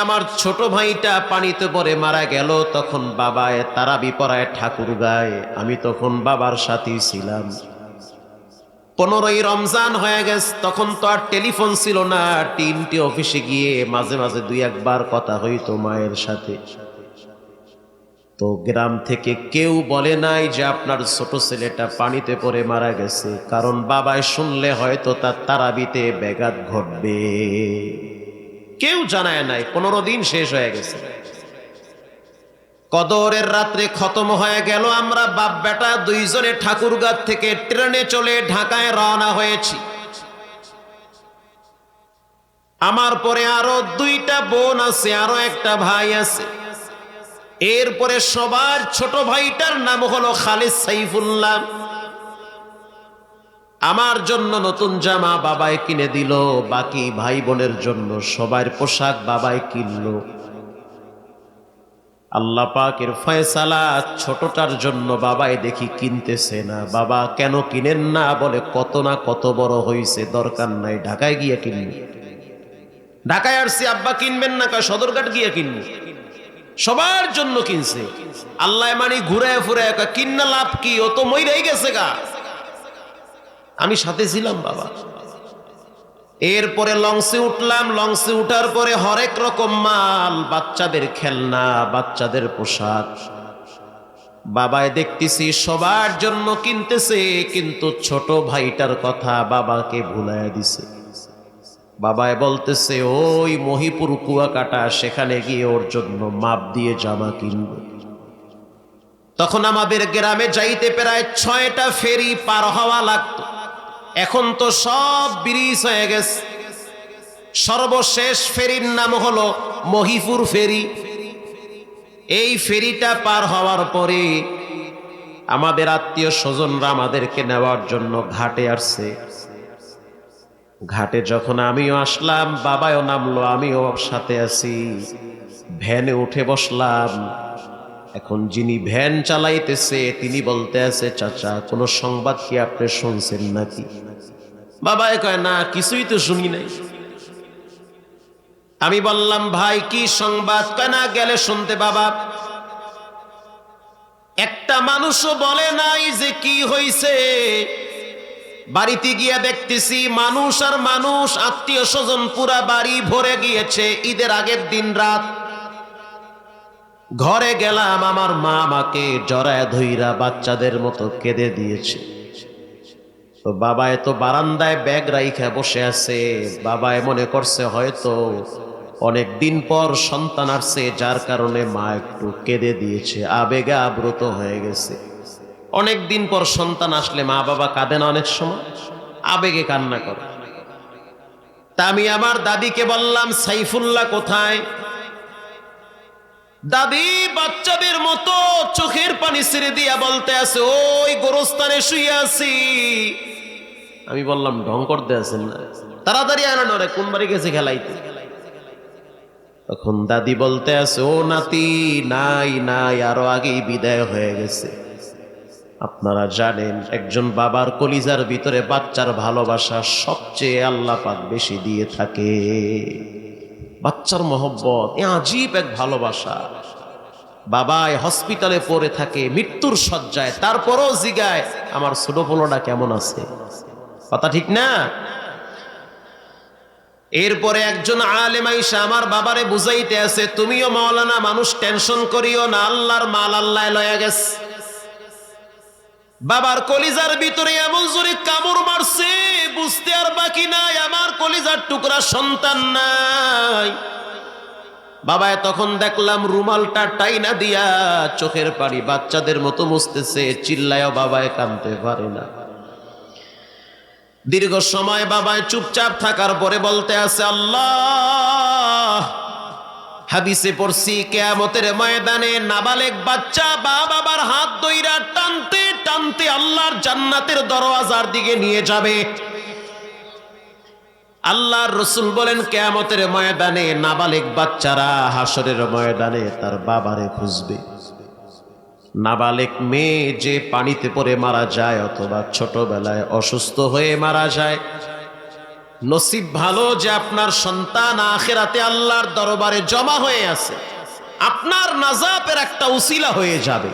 আমার ছোট ভাইটা পানিতে পড়ে মারা গেল, তখন বাবায় তারাবি পড়ায় ঠাকুর গায়, আমি তখন বাবার সাথেই ছিলাম। 15ই রমজান হয়ে গেছে, তখন তো আর টেলিফোন ছিল না, তিনটি অফিসে গিয়ে মাঝে মাঝে দুই একবার কথা হইতো মায়ের সাথে। তো গ্রাম থেকে কেউ বলে নাই যে আপনার ছোট ছেলেটা পানিতে পড়ে মারা গেছে, কারণ বাবায় শুনলে হয়তো তার তারাবিতে ব্যাঘাত ঘটবে। কেউ জানায় নাই। 15 দিন শেষ হয়ে গেছে, কদরের রাত্রে খতম হয়ে গেল। আমরা বাপ বেটা দুইজনে ঠাকুরগাঁ থেকে ট্রেনে চলে ঢাকায় রওনা হয়েছি। আমার পরে আরো 2টা বোন আছে, আরো একটা ভাই আছে। এরপরে সবার ছোট ভাইটার নাম হলো খালিদ সাইফুল্লাহ। আমার জন্য নতুন জামা বাবাই কিনে দিল, বাকি ভাই বোনের জন্য সবার পোশাক বাবাই কিনলো। আল্লাহ পাকের ফয়সালা, ছোটটার জন্য বাবাই দেখি কিনতেছে না। বাবা কেন কিনেন না? বলে কত না কত বড় হইছে, দরকার নাই, ঢাকায় গিয়ে কিনবি। ঢাকায় আসছি, আব্বা কিনবেন না? কয় সদরঘাট গিয়ে কিনবি। সবার জন্য কিনছে। আল্লাহ মানে ঘুরে ফুরে কিন্না লাভ কি, ও তো মইরাই গেছে গা। আমি সাথে ছিলাম বাবা। এরপরে লঞ্চে উঠলাম। লঞ্চে উঠার পরে হরেক রকম মাল, বাচ্চাদের খেলনা, বাচ্চাদের পোশাক বাবায় দেখতেছি সবার জন্য কিনতেছে, কিন্তু ছোট ভাইটার কথা বাবাকে ভুলাইয়া দিছে। বাবায় বলতেছে ওই মহিপুর কুয়াকাটা, সেখানে গিয়ে ওর জন্য মাপ দিয়ে জামা কিনবে। তখন আমাদের গ্রামে যাইতে প্রায় 6টা ফেরি পার হওয়া লাগতো। এখন তো সব ব্রিজ হয়ে গেছে। সর্বশেষ ফেরির নাম হলো মহিপুর ফেরি। এই ফেরিটা পার হওয়ার পরে আমাদের আত্মীয় স্বজনরা আমাদেরকে নেওয়ার জন্য ঘাটে আসছে। ঘাটে যখন আমিও আসলাম, বাবাও নামলো, আমিও সাথে আছি। ভ্যানে উঠে বসলাম। এখন যিনি ভ্যান চালাইতেছে তিনি বলতে আছে, চাচা কোনো সংবাদ কি আপনি শুনছেন নাকি? বাবাই কয় না, কিছুই তো শুনি নাই। আমি বললাম ভাই কি সংবাদ? কয় না, গেলে শুনতে। বাবা, একটা মানুষও বলে নাই যে কি হইছে। বাড়িতে গিয়া দেখতেছি মানুষ আর মানুষ, আত্মীয় স্বজন পুরা বাড়ি ভরে গিয়েছে। ঈদের আগের দিন রাত ঘরে গেলাম, আমার মা আমাকে জড়ায় ধইরা বাচ্চাদের মতো কেঁদে দিয়েছে। তো বাবায় তো বারান্দায় ব্যাগ রাইখা বসে আছে। বাবায় মনে করছে হয়তো অনেক দিন পর সন্তান আসছে, যার কারণে মা একটু কেঁদে দিয়েছে, আবেগে আপ্লুত হয়ে গেছে। অনেক দিন পর সন্তান আসলে মা বাবা কাঁদে না, অনেক সময় আবেগে কান্না করে। তা আমি আমার দাদিকে বললাম, সাইফুল্লাহ কোথায়? দাদি বাচ্চাদের মতো চোখের পানি ছেড়ে দিয়া বলতে আছে, ওই গোরস্থানে শুয়ে আছি। আমি বললাম ঢং করতে আছেন না, তাড়াতাড়ি আনো না, কোন বাড়ি গেছে খেলাইতে। তখন দাদি বলতে আছে, ও নাতি, নাই নাই, আরো আগেই বিদায় হয়ে গেছে। আপনারা জানেন একজন বাবার কলিজার ভিতরে বাচ্চার ভালোবাসা সবচেয়ে আল্লাহ পাক বেশি দিয়ে থাকে। বাচ্চার মহব্বত এ আজীব এক ভালোবাসা। বাবায় হসপিটালে পড়ে থাকে, মৃত্যুর শয্যায়, তারপরও জিগায় আমার ছোট পোলাটা কেমন আছে। কথা ঠিক না? এরপরে একজন আলেম আইসা আমার বাবারে বুঝাইতে আছে, তুমিও মাওলানা মানুষ টেনশন করিও না, আল্লাহর মাল আল্লাহ লয়া গেছে। বাবার কলিজার ভিতরে এমন জোরে কামড় মারছে, বুঝতে আর বাকি নাই আমার কলিজার টুকরা সন্তান নাই। বাবায় তখন দেখলাম রুমালটা টাইনা দিয়া চোখের পানি বাচ্চাদের মতো মুছতেছে, চিল্লায়ও বাবায় কাঁদতে পারে না। দীর্ঘ সময় বাবায় চুপচাপ থাকার পরে বলতে আছে, আল্লাহ, হাদিসে পড়ছি কিয়ামতের ময়দানে নাবালেগ বাচ্চা বাবার হাত ধইরা টানতে টানতে আল্লাহর জান্নাতের দরওয়াজার দিকে নিয়ে যাবে। আল্লাহর রাসূল বলেন কিয়ামতের ময়দানে নাবালেগ বাচ্চারা হাসরের ময়দানে তার বাবারে খুঁজবে। নাবালেগ মেয়ে যে পানিতে পড়ে মারা যায় অথবা ছোটবেলায় অসুস্থ হয়ে মারা যায়, নসিব ভালো যে আপনার সন্তান আখিরাতে আল্লাহর দরবারে জমা হয়ে আছে, আপনার নাজাতের একটা উসিলা হয়ে যাবে।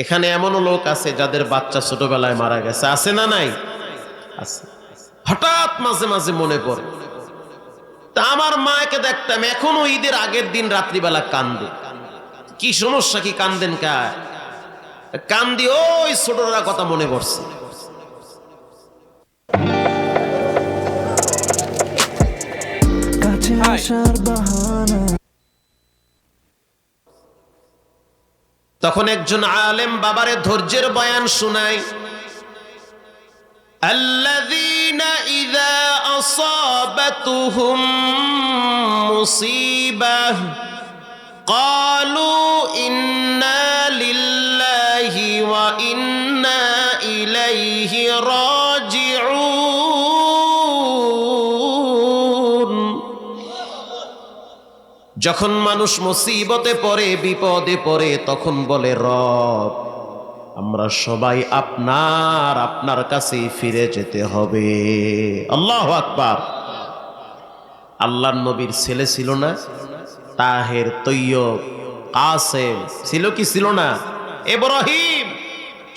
এখানে এমনও লোক আছে যাদের বাচ্চা ছোটবেলায় মারা গেছে, আছে না নাই? আছে। হঠাৎ মাঝে মাঝে মনে পড়ে, তা আমার মাকে দেখতাম এখনো ঈদের আগের দিন রাত্রিবেলা কান্দে। কি সমস্যা, কি কান্দেন? কান্দি ওই ছোটরা কথা মনে পড়ছে। তখন একজন আলেম বাবারে ধৈর্যের বয়ান শুনায়। আল্লাযীনা ইযা আসাবাতুহুম মুসিবাহ ক্বালু ইন্না লিল্লাহি ওয়া ইন্না ইলাইহি রাজিউন। যখন মানুষ মুসিবতে পড়ে, বিপদে পড়ে, তখন বলে, রব আমরা সবাই আপনার কাছে ফিরে যেতে হবে। আল্লাহু আকবার। আল্লাহর নবীর ছেলে ছিল না তাহের, তৈয়ব, কাসেম, ছিল কি ছিল না? ইব্রাহিম,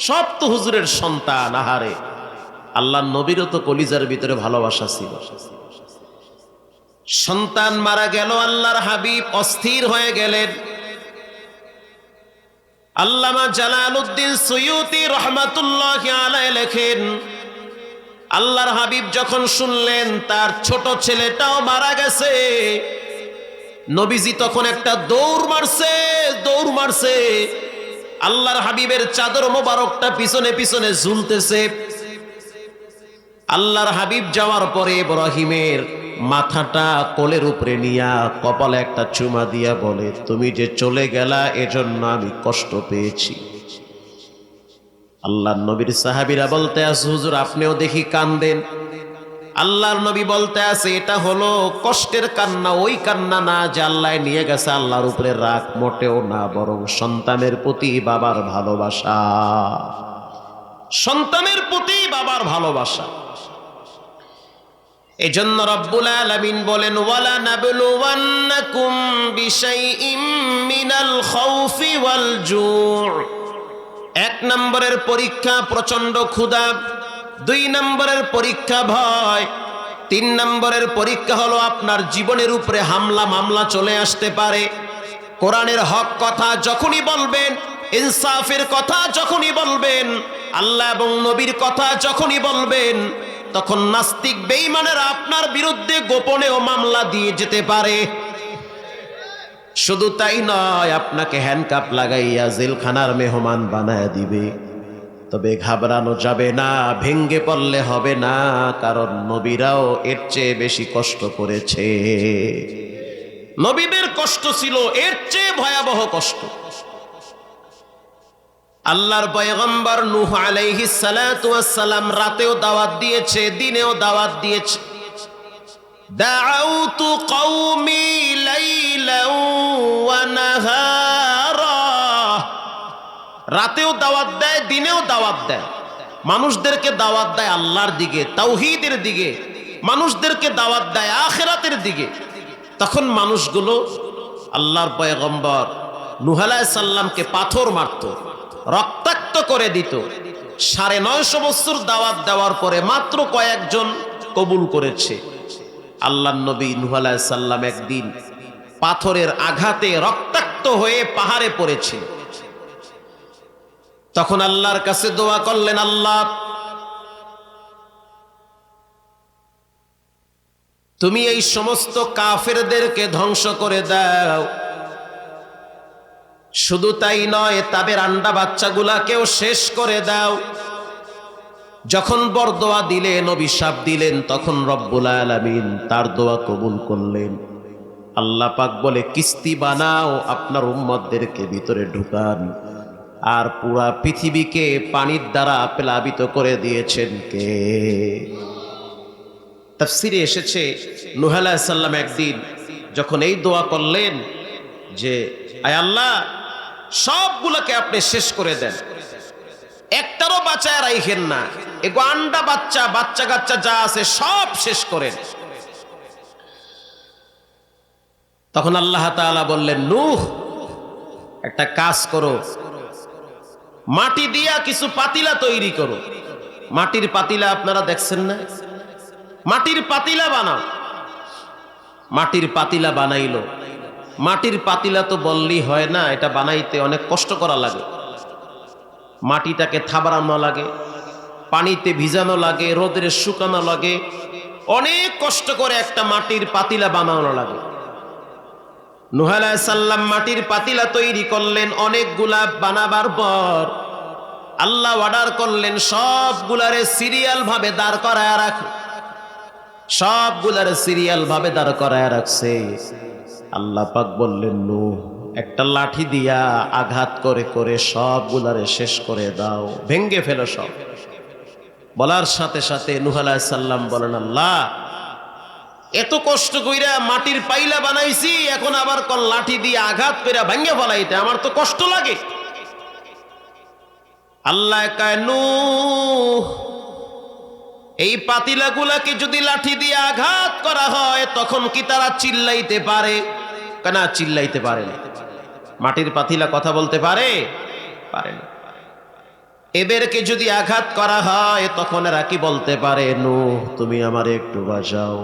সব তো হুজুরের সন্তান। আহারে, আল্লাহর নবীরও তো কলিজার ভিতরে ভালোবাসা ছিল। সন্তান মারা গেল, আল্লাহর হাবিব অস্থির হয়ে গেলেন। আল্লামা জালালউদ্দিন সুয়ুতি রাহমাতুল্লাহি আলাইহি লেখেন, আল্লাহর হাবিব যখন শুনলেন তার ছোট ছেলেটাও মারা গেছে, নবীজি তখন একটা দৌড় মারছে। আল্লাহর হাবিবের চাদর মোবারকটা পিছনে পিছনে ঝুলতেছে। আল্লাহর হাবিব যাওয়ার পরে ইব্রাহিমের মাথাটা কোলের উপরে নিয়া কপালে একটা চুমা দিয়া বলে, তুমি যে চলে গেলা এজন্য আমি কষ্ট পেয়েছি। আল্লাহর নবীর সাহাবীরা বলতে আছে, হুজুর আপনিও দেখি কান্দেন। আল্লাহর নবী বলতে আছে, এটা হলো কষ্টের কান্না, ওই কান্না না যে আল্লাহ নিয়ে গেছে আল্লাহর উপরে রাগ, মোটেও না, বরং সন্তানের প্রতি বাবার ভালোবাসা। সন্তানের প্রতি বাবার ভালোবাসা। এজন্য রব্বুল আলামিন বলেন, ওয়ালা নাবলুওয়ান্নাকুম বিশাইইম মিনাল খাউফি ওয়াল জু'। এক নম্বরের পরীক্ষা প্রচন্ড ক্ষুধা, 2 নম্বরের পরীক্ষা ভয়, 3 নম্বরের পরীক্ষা হলো আপনার জীবনের উপরে হামলা মামলা চলে আসতে পারে। কোরআনের হক কথা যখনই বলবেন, ইনসাফের কথা যখনই বলবেন, আল্লাহ এবং নবীর কথা যখনই বলবেন, তখন নাস্তিক বেঈমানেরা আপনার বিরুদ্ধে গোপনেও মামলা দিয়ে যেতে পারে। শুধু তাই নয়, আপনাকে হ্যান্ডকাপ লাগাইয়া জেলখানার মেহমান বানায় দিবে। তবে ঘাবড়ানো যাবে না, ভেঙ্গে পড়লে হবে না, কারণ নবীরাও এর চেয়ে বেশি কষ্ট করেছে। নবীদের কষ্ট ছিল এর চেয়ে ভয়াবহ কষ্ট। আল্লাহর পয়গম্বর নূহ আলাইহিস সালাতু ওয়াস সালাম রাতেও দাওয়াত দিয়েছে, দিনেও দাওয়াত দিয়েছে। দাআউতু কওমি লাইলাও ওয়া নাহারা। রাতেও দাওয়াত দেয়, দিনেও দাওয়াত দেয়। মানুষদেরকে দাওয়াত দেয় আল্লাহর দিকে, তাওহীদের দিকে, মানুষদেরকে দাওয়াত দেয় আখিরাতের দিকে। তখন মানুষগুলো আল্লাহর পয়গম্বর নূহ আলাইহিস সালামকে পাথর মারতো, রক্তাক্ত করে দিত। 950 বছর দাওয়াত দেওয়ার পরে মাত্র কয়েকজন কবুল করেছে। আল্লাহর নবী নূহ আলাইহিস সালাম একদিন পাথরের আঘাতে রক্তাক্ত হয়ে পাহাড়ে পড়েছিল। তখন আল্লাহর কাছে দোয়া করলেন, আল্লাহ তুমি এই সমস্ত কাফেরদেরকে ধ্বংস করে দাও। শুধু তাই নয়, তাদের আন্ডা বাচ্চাগুলাকেও শেষ করে দাও। যখন বরদোয়া দিলেন, অভিশাপ দিলেন, তখন রব্বুল আলামিন তার দোয়া কবুল করলেন। আল্লাহ পাক বলে, কিস্তি বানাও, আপনার উম্মতদেরকে ভিতরে ঢুকান। আর পুরা পৃথিবীকে পানির দ্বারা প্লাবিত করে দিয়েছেন কে? তাফসিরে এসেছে, নূহ আলাইহিস সালাম একদিন যখন এই দোয়া করলেন যে, আয় আল্লাহ সবগুলোকে আপনি শেষ করে দেন, একটারও বাঁচায় রাখেন না, এগো আন্ডা বাচ্চা বাচ্চা কাচ্চা যা আছে সব শেষ করেন। তখন আল্লাহ তাআলা বললেন, নূহ একটা কাজ করো, মাটি দিয়া কিছু পাতিলা তৈরি করো। মাটির পাতিলা আপনারা দেখছেন না? মাটির পাতিলা বানাও। মাটির পাতিলা বানাইলো। মাটির পাতিলা তো বললেই হয় না, এটা বানাইতে অনেক কষ্ট করা লাগে। মাটিটাকে থাবড়ানো লাগে, পানিতে ভিজানো লাগে, রোদে শুকানো লাগে, অনেক কষ্ট করে একটা মাটির পাতিলা বানানো লাগে। নূহ আলাইহিস সালাম মাটির পাতিলা তৈরি করলেন। অনেকগুলা বানাবার পর আল্লাহ অর্ডার করলেন সবগুলারে সিরিয়াল ভাবে দাঁড় করায় রাখ। সবগুলারে সিরিয়াল ভাবে দাঁড় করায় রাখছে। আল্লাহ পাক বললেন, নূহ একটা লাঠি দিয়া আঘাত করে করে সবগুলারে শেষ করে দাও, ভেঙ্গে ফেলো সব। বলার সাথে সাথে নূহ আলাইহিস সালাম বলেন, আল্লাহ এত কষ্ট কইরা মাটির পাইলা বানাইছি, এখন আবার কোন লাঠি দিয়ে আঘাত করে ভেঙ্গে ফেলাইতে আমার তো কষ্ট লাগে। আল্লাহ কয়, নূহ এই পাতিলাগুলাকে যদি লাঠি দিয়ে আঘাত করা হয় তখন কি তারা চিল্লাইতে পারে? না, চিল্লাইতে পারে না। মাটির পাতিলা কথা বলতে পারে? পারে না। এদেরকে যদি আঘাত করা হয় তখন এরা কি বলতে পারে, নূহ তুমি আমারে একটু বাঁচাও?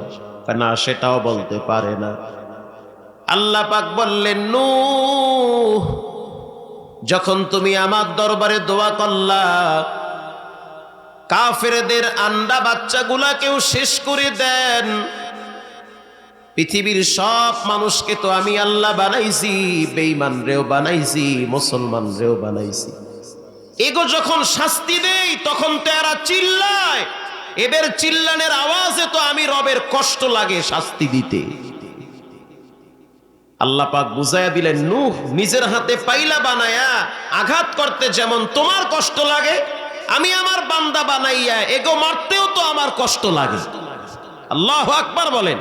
না, সেটাও বলতে পারে না। আল্লাহ পাক বললেন, নূহ যখন তুমি আমার দরবারে দোয়া করলা, কাফেরদের আন্ডা বাচ্চাগুলাকেও শেষ করে দেন। পৃথিবীর সব মানুষকে তো আমি আল্লাহ বানাইছি, বেঈমান রেও বানাইছি, মুসলমান রেও বানাইছি। এগো যখন শাস্তি দেই তখন তো এরা চিল্লায়, এদের চিল্লানের আওয়াজে তো আমি রবের কষ্ট লাগে শাস্তি দিতে। আল্লাহ পাক বুঝাইয়া দিলেন, নূহ নিজের হাতে পাইলা বানায়া আঘাত করতে যেমন তোমার কষ্ট লাগে, আমি আমার বান্দা বানাইয়া এগো মারতেও তো আমার কষ্ট লাগে। আল্লাহু আকবার বলেন।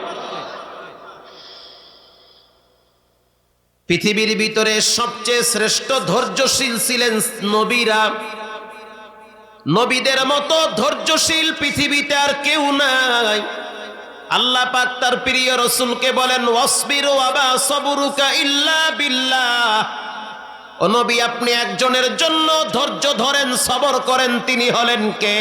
পৃথিবীর ভিতরে সবচেয়ে শ্রেষ্ঠ ধৈর্যশীল ছিলেন নবীরা। নবীদের মতো ধৈর্যশীল পৃথিবীতে আর কেউ নাই। আল্লাহ পাক তার প্রিয় রাসূলকে বলেন, ওয়াসবিরু ওয়া সাবরুকা ইল্লা বিল্লাহ। ও নবী, আপনি একজনের জন্য ধৈর্য ধরেন, সবর করেন, তিনি হলেন কে?